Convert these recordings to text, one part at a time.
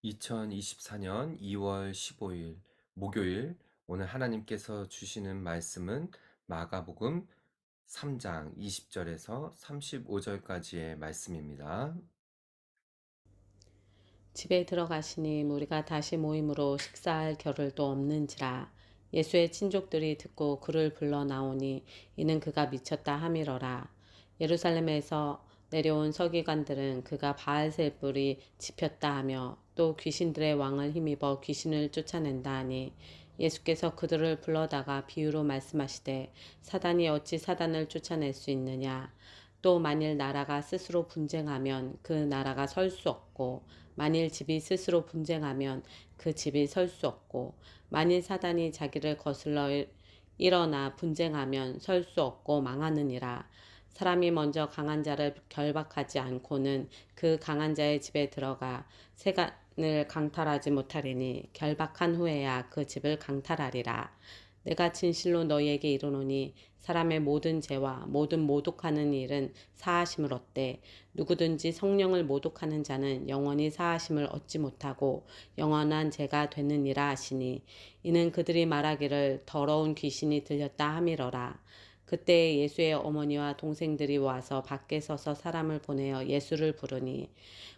2024년 2월 15일 목요일, 오늘 하나님께서 주시는 말씀은 마가복음 3장 20절에서 35절까지의 말씀입니다. 집에 들어가시니 우리가 다시 모임으로 식사할 겨를도 없는지라. 예수의 친족들이 듣고 그를 불러 나오니 이는 그가 미쳤다 함이러라. 예루살렘에서 내려온 서기관들은 그가 바알세불이 집혔다 하며 또 귀신들의 왕을 힘입어 귀신을 쫓아낸다 하니, 예수께서 그들을 불러다가 비유로 말씀하시되 사단이 어찌 사단을 쫓아낼 수 있느냐. 또 만일 나라가 스스로 분쟁하면 그 나라가 설 수 없고, 만일 집이 스스로 분쟁하면 그 집이 설 수 없고, 만일 사단이 자기를 거슬러 일어나 분쟁하면 설 수 없고 망하느니라. 사람이 먼저 강한 자를 결박하지 않고는 그 강한 자의 집에 들어가 세간을 강탈하지 못하리니, 결박한 후에야 그 집을 강탈하리라. 내가 진실로 너희에게 이르노니 사람의 모든 죄와 모든 모독하는 일은 사하심을 얻되, 누구든지 성령을 모독하는 자는 영원히 사하심을 얻지 못하고 영원한 죄가 되느니라 하시니, 이는 그들이 말하기를 더러운 귀신이 들렸다 함이러라. 그때 예수의 어머니와 동생들이 와서 밖에 서서 사람을 보내어 예수를 부르니,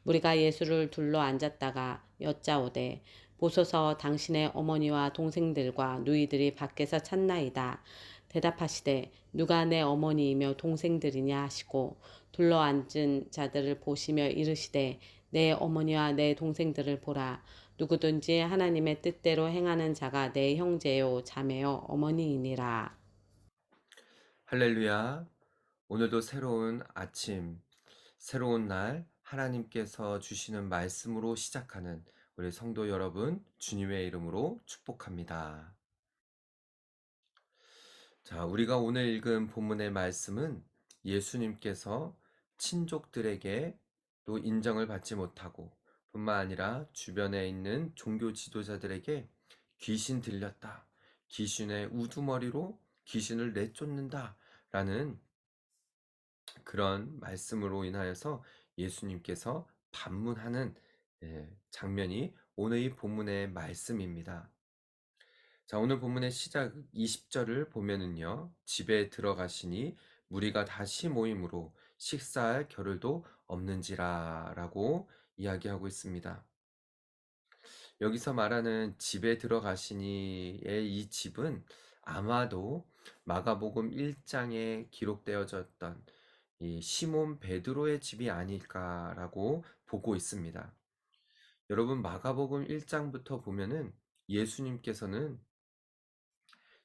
우리가 예수를 둘러 앉았다가 여짜오되, 보소서 당신의 어머니와 동생들과 누이들이 밖에서 찾나이다. 대답하시되 누가 내 어머니이며 동생들이냐 하시고, 둘러 앉은 자들을 보시며 이르시되 내 어머니와 내 동생들을 보라. 누구든지 하나님의 뜻대로 행하는 자가 내 형제요 자매요 어머니이니라. 할렐루야. 오늘도 새로운 아침, 새로운 날, 하나님께서 주시는 말씀으로 시작하는 우리 성도 여러분, 주님의 이름으로 축복합니다. 자, 우리가 오늘 읽은 본문의 말씀은 예수님께서 친족들에게 또 인정을 받지 못하고, 뿐만 아니라 주변에 있는 종교 지도자들에게 귀신 들렸다, 귀신의 우두머리로 귀신을 내쫓는다 라는 그런 말씀으로 인하여서 예수님께서 반문하는 장면이 오늘 이 본문의 말씀입니다. 자, 오늘 본문의 시작 20절을 보면은요, 집에 들어가시니 무리가 다시 모임으로 식사할 겨를도 없는지라 라고 이야기하고 있습니다. 여기서 말하는 집에 들어가시니의 이 집은 아마도 마가복음 1장에 기록되어졌던 이 시몬 베드로의 집이 아닐까라고 보고 있습니다. 여러분, 마가복음 1장부터 보면은 예수님께서는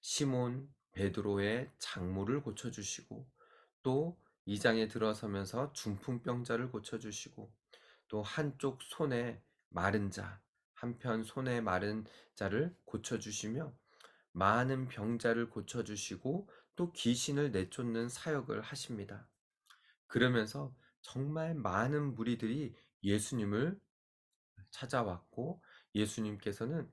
시몬 베드로의 장모를 고쳐주시고, 또 2장에 들어서면서 중풍병자를 고쳐주시고, 또 한쪽 손에 마른 자, 한편 손에 마른 자를 고쳐주시며, 많은 병자를 고쳐주시고, 또 귀신을 내쫓는 사역을 하십니다. 그러면서 정말 많은 무리들이 예수님을 찾아왔고, 예수님께서는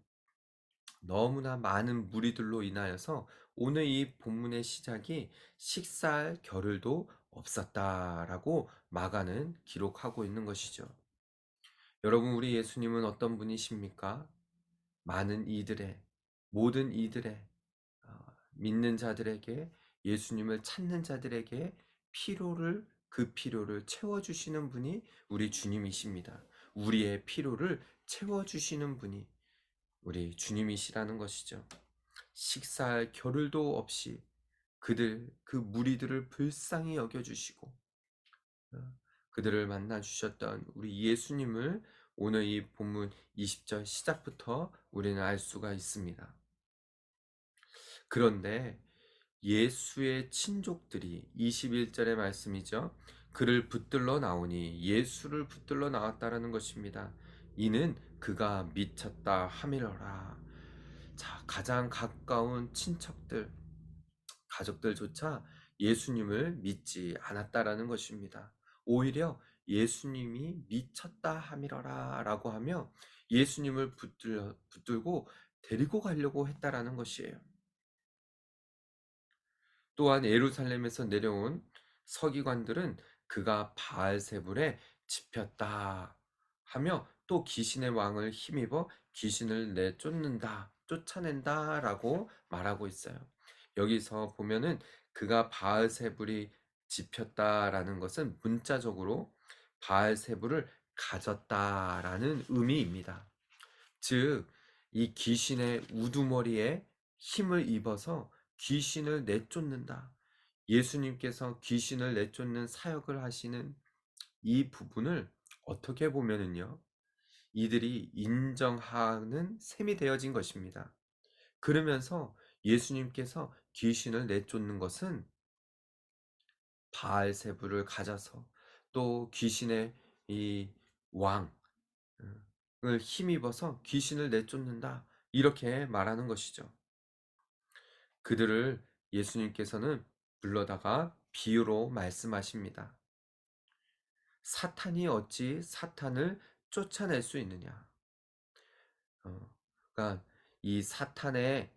너무나 많은 무리들로 인하여서 오늘 이 본문의 시작이 식사할 겨를도 없었다라고 마가는 기록하고 있는 것이죠. 여러분, 우리 예수님은 어떤 분이십니까? 많은 이들의, 모든 이들의, 믿는 자들에게, 예수님을 찾는 자들에게 그 필요를 채워주시는 분이 우리 주님이십니다. 우리의 필요를 채워주시는 분이 우리 주님이시라는 것이죠. 식사할 겨를도 없이 그 무리들을 불쌍히 여겨주시고, 그들을 만나 주셨던 우리 예수님을 오늘 이 본문 20절 시작부터 우리는 알 수가 있습니다. 그런데 예수의 친족들이 21절의 말씀이죠. 그를 붙들러 나오니, 예수를 붙들러 나왔다라는 것입니다. 이는 그가 미쳤다 함이러라. 자, 가장 가까운 친척들, 가족들조차 예수님을 믿지 않았다라는 것입니다. 오히려 예수님이 미쳤다 함이러라 라고 하며 예수님을 붙들고 데리고 가려고 했다라는 것이에요. 또한 예루살렘에서 내려온 서기관들은 그가 바알세불에 집혔다 하며 또 귀신의 왕을 힘입어 귀신을 쫓아낸다라고 말하고 있어요. 여기서 보면은 그가 바알세불이 집혔다라는 것은 문자적으로 바알세불을 가졌다라는 의미입니다. 즉, 이 귀신의 우두머리에 힘을 입어서 귀신을 내쫓는다. 예수님께서 귀신을 내쫓는 사역을 하시는 이 부분을 어떻게 보면은요, 이들이 인정하는 셈이 되어진 것입니다. 그러면서 예수님께서 귀신을 내쫓는 것은 바알세불을 가져서 또 귀신의 이 왕을 힘입어서 귀신을 내쫓는다. 이렇게 말하는 것이죠. 그들을 예수님께서는 불러다가 비유로 말씀하십니다. 사탄이 어찌 사탄을 쫓아낼 수 있느냐? 그러니까 이 사탄의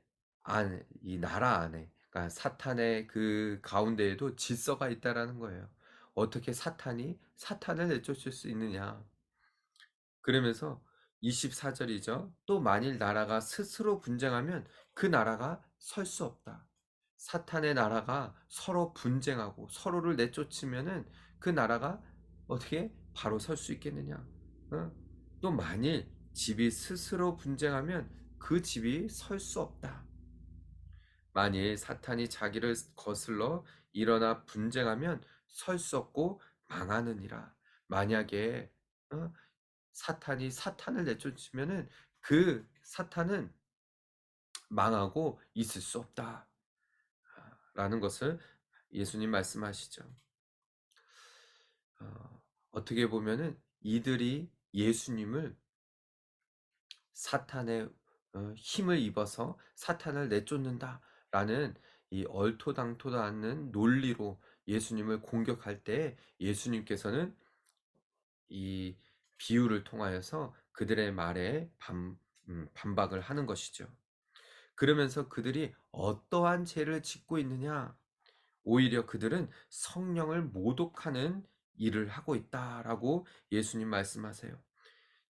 이 나라 안에, 그러니까 사탄의 그 가운데에도 질서가 있다라는 거예요. 어떻게 사탄이 사탄을 내쫓을 수 있느냐? 그러면서 24절이죠. 또 만일 나라가 스스로 분쟁하면 그 나라가 설 수 없다. 사탄의 나라가 서로 분쟁하고 서로를 내쫓으면은 그 나라가 어떻게 바로 설 수 있겠느냐? 어? 또 만일 집이 스스로 분쟁하면 그 집이 설 수 없다. 만일 사탄이 자기를 거슬러 일어나 분쟁하면 설 수 없고 망하느니라. 만약에 어? 사탄이 사탄을 내쫓으면은 그 사탄은 망하고 있을 수 없다. 라는 것을 예수님 말씀하시죠. 어떻게 보면은 이들이 예수님을 사탄의 힘을 입어서 사탄을 내쫓는다라는 이 얼토당토도 않는 논리로 예수님을 공격할 때 예수님께서는 이 비유를 통하여서 그들의 말에 반박을 하는 것이죠. 그러면서 그들이 어떠한 죄를 짓고 있느냐? 오히려 그들은 성령을 모독하는 일을 하고 있다라고 예수님 말씀하세요.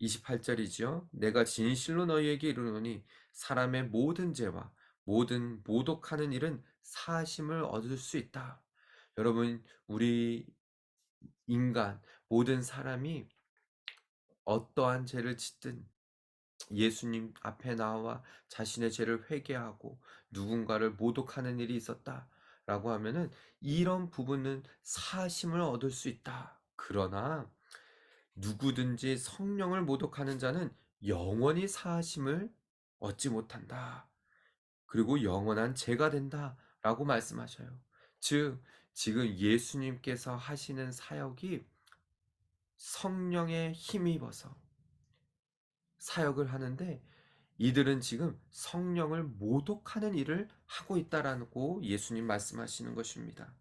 28절이지요. 내가 진실로 너희에게 이르노니 사람의 모든 죄와 모든 모독하는 일은 사하심을 얻을 수 있다. 여러분, 우리 인간 모든 사람이 어떠한 죄를 짓든 예수님 앞에 나와 자신의 죄를 회개하고 누군가를 모독하는 일이 있었다라고 하면은 이런 부분은 사하심을 얻을 수 있다. 그러나 누구든지 성령을 모독하는 자는 영원히 사하심을 얻지 못한다. 그리고 영원한 죄가 된다라고 말씀하셔요. 즉, 지금 예수님께서 하시는 사역이 성령에 힘입어서 사역을 하는데 이들은 지금 성령을 모독하는 일을 하고 있다라고 예수님 말씀하시는 것입니다.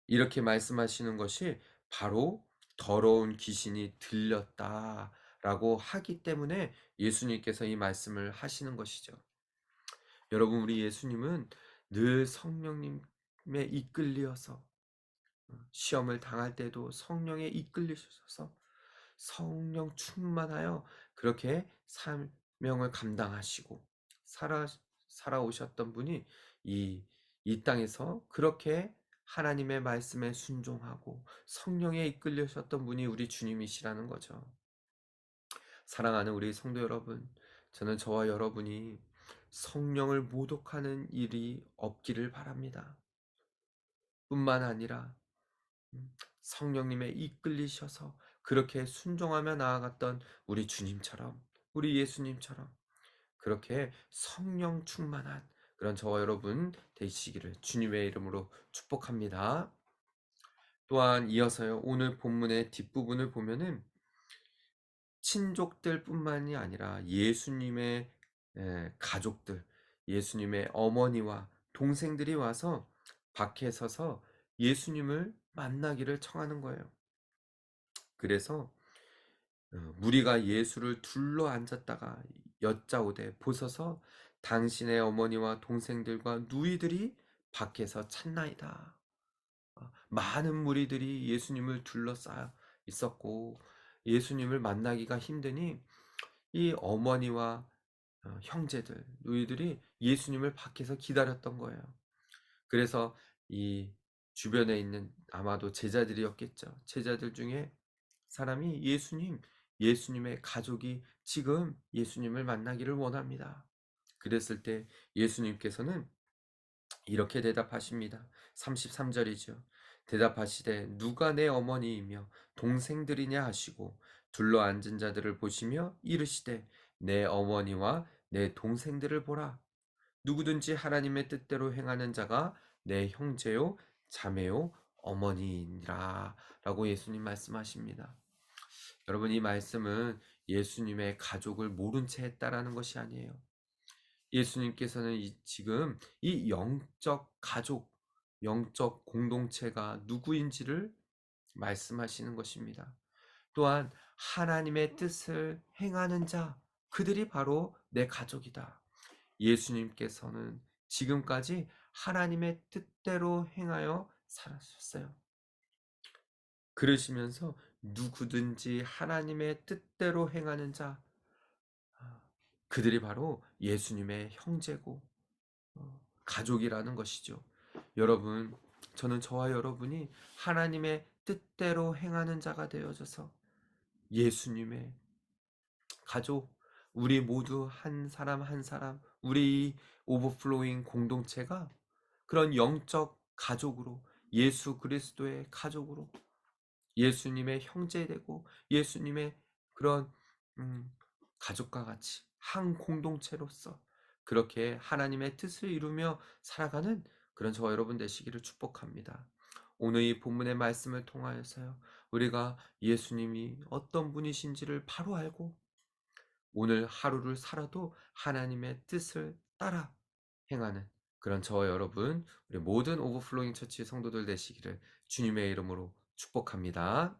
이렇게 말씀하시는 것이 바로 더러운 귀신이 들렸다라고 하기 때문에 예수님께서 이 말씀을 하시는 것이죠. 여러분, 우리 예수님은 늘 성령님에 이끌려서 시험을 당할 때도 성령에 이끌리셔서 성령 충만하여 그렇게 사명을 감당하시고 살아오셨던 분이 이 땅에서 그렇게 하나님의 말씀에 순종하고 성령에 이끌리셨던 분이 우리 주님이시라는 거죠. 사랑하는 우리 성도 여러분, 저는 저와 여러분이 성령을 모독하는 일이 없기를 바랍니다. 뿐만 아니라 성령님에 이끌리셔서 그렇게 순종하며 나아갔던 우리 주님처럼, 우리 예수님처럼 그렇게 성령 충만한 그런 저와 여러분 되시기를 주님의 이름으로 축복합니다. 또한 이어서요, 오늘 본문의 뒷부분을 보면은 친족들 뿐만이 아니라 예수님의 가족들, 예수님의 어머니와 동생들이 와서 밖에 서서 예수님을 만나기를 청하는 거예요. 그래서 무리가 예수를 둘러 앉았다가 여짜오되 보소서 당신의 어머니와 동생들과 누이들이 밖에서 찾나이다. 많은 무리들이 예수님을 둘러싸여 있었고 예수님을 만나기가 힘드니 이 어머니와 형제들, 누이들이 예수님을 밖에서 기다렸던 거예요. 그래서 이 주변에 있는 아마도 제자들이었겠죠. 제자들 중에 사람이 예수님의 가족이 지금 예수님을 만나기를 원합니다. 그랬을 때 예수님께서는 이렇게 대답하십니다. 33절이죠. 대답하시되 누가 내 어머니이며 동생들이냐 하시고 둘러 앉은 자들을 보시며 이르시되 내 어머니와 내 동생들을 보라. 누구든지 하나님의 뜻대로 행하는 자가 내 형제요 자매요 어머니니라 라고 예수님 말씀하십니다. 여러분, 이 말씀은 예수님의 가족을 모른 채 했다라는 것이 아니에요. 예수님께서는 지금 이 영적 가족, 영적 공동체가 누구인지를 말씀하시는 것입니다. 또한 하나님의 뜻을 행하는 자, 그들이 바로 내 가족이다. 예수님께서는 지금까지 하나님의 뜻대로 행하여 살아셨어요. 그러시면서 누구든지 하나님의 뜻대로 행하는 자, 그들이 바로 예수님의 형제고 가족이라는 것이죠. 여러분, 저는 저와 여러분이 하나님의 뜻대로 행하는 자가 되어져서 예수님의 가족, 우리 모두 한 사람 한 사람, 우리 오버플로잉 공동체가 그런 영적 가족으로, 예수 그리스도의 가족으로, 예수님의 형제되고 예수님의 그런 가족과 같이 한 공동체로서 그렇게 하나님의 뜻을 이루며 살아가는 그런 저와 여러분 되시기를 축복합니다. 오늘 이 본문의 말씀을 통하여서요, 우리가 예수님이 어떤 분이신지를 바로 알고 오늘 하루를 살아도 하나님의 뜻을 따라 행하는 그런 저와 여러분, 우리 모든 오버플로잉 처치 성도들 되시기를 주님의 이름으로 축복합니다.